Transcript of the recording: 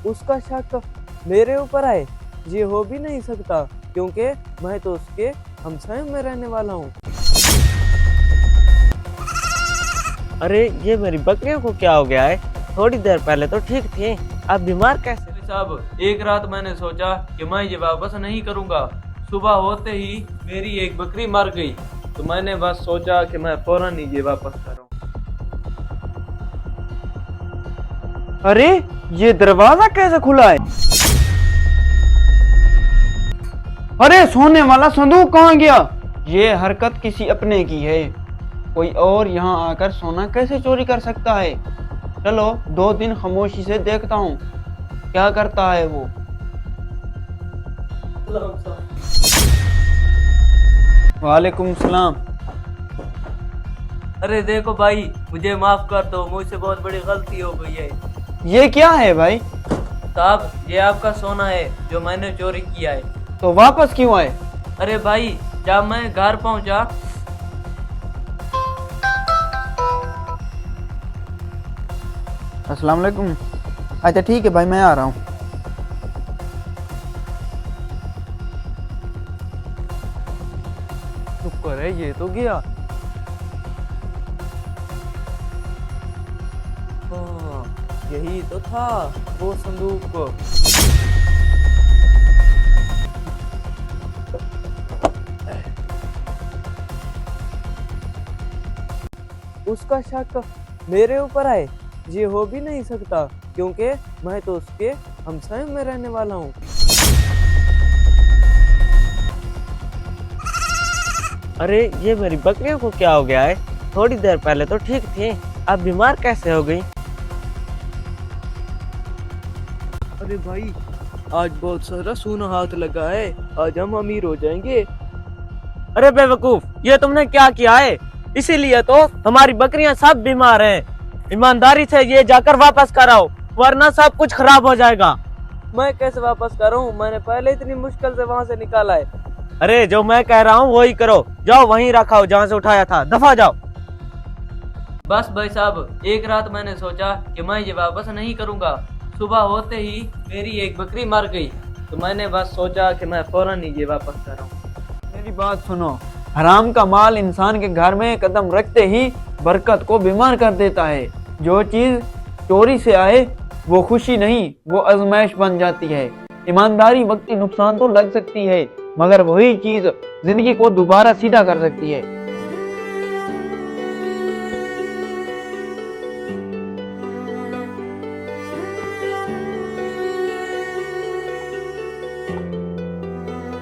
उसका शक मेरे ऊपर है, ये हो भी नहीं सकता क्योंकि मैं तो उसके हमसाए में रहने वाला हूँ। अरे ये मेरी बकरियों को क्या हो गया है? थोड़ी देर पहले तो ठीक थी, अब बीमार कैसे? साहब, एक रात मैंने सोचा कि मैं ये वापस नहीं करूँगा। सुबह होते ही मेरी एक बकरी मर गई, तो मैंने बस सोचा कि मैं फौरन ही ये वापस करूँ। अरे ये दरवाजा कैसे खुला है? अरे सोने वाला संदूक कहाँ गया? ये हरकत किसी अपने की है। कोई और यहाँ आकर सोना कैसे चोरी कर सकता है? चलो 2 दिन खामोशी से देखता हूँ क्या करता है वो। वालेकुम सलाम। अरे देखो भाई, मुझे माफ कर दो, मुझसे बहुत बड़ी गलती हो गई है। ये क्या है भाई? साहब, ये आपका सोना है जो मैंने चोरी किया है। तो वापस क्यों आए? अरे भाई, जब मैं घर पहुंचा। अस्सलाम वालेकुम। अच्छा ठीक है भाई, मैं आ रहा हूँ। शुक्र है ये तो गया। हाँ, यही तो था वो संदूक। उसका शक मेरे ऊपर है, ये हो भी नहीं सकता क्योंकि मैं तो उसके हमसाए में रहने वाला हूँ। अरे ये मेरी बकरियों को क्या हो गया है? थोड़ी देर पहले तो ठीक थी, अब बीमार कैसे हो गई? अरे भाई, आज बहुत सारा सोना हाथ लगा है, आज हम अमीर हो जाएंगे। अरे बेवकूफ, ये तुमने क्या किया है? इसीलिए तो हमारी बकरियां सब बीमार हैं। ईमानदारी से ये जाकर वापस कराओ, वरना सब कुछ खराब हो जाएगा। मैं कैसे वापस करूँ? मैंने पहले इतनी मुश्किल से वहां से निकाला है। अरे जो मैं कह रहा हूँ वही करो, जाओ वहीं रखा हो जहाँ से उठाया था, दफा जाओ। बस भाई साहब, एक रात मैंने सोचा कि मैं ये वापस नहीं करूँगा। सुबह होते ही मेरी एक बकरी मर गई, तो मैंने बस सोचा कि मैं फौरन ही ये वापस करूँ। मेरी बात सुनो, हराम का माल इंसान के घर में कदम रखते ही बरकत को बीमार कर देता है। जो चीज चोरी से आए वो खुशी नहीं, वो आजमाइश बन जाती है। ईमानदारी वक्ती नुकसान तो लग सकती है, मगर वही चीज जिंदगी को दोबारा सीधा कर सकती है।